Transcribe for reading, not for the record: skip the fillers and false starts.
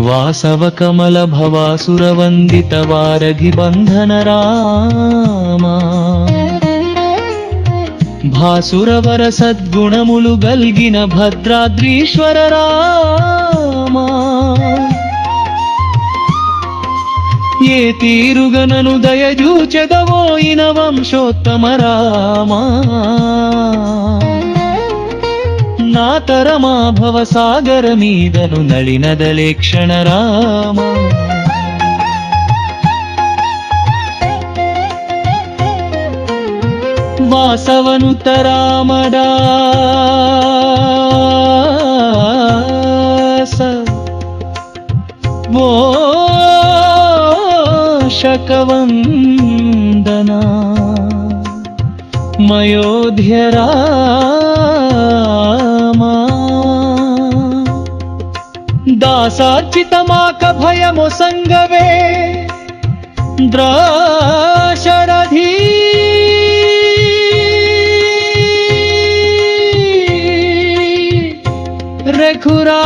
వాసవ కమల భవాసురవందిత వారధి బంధన రామా భాసురవర సద్గుణములు గల్గిన భద్రాద్రీశ్వర రామా ఏ తీరుగనను దయజూచెదవోయిన వంశోత్తమ రామా నా తరమా భవసాగర మీదను నళినదలే క్షణ రామా వాసవనుత రామదాస ఓ శకవందనా మయోధ్య రామా దాసార్చితమాక భయమొసంగవే ద్రాశరధీ రఘురా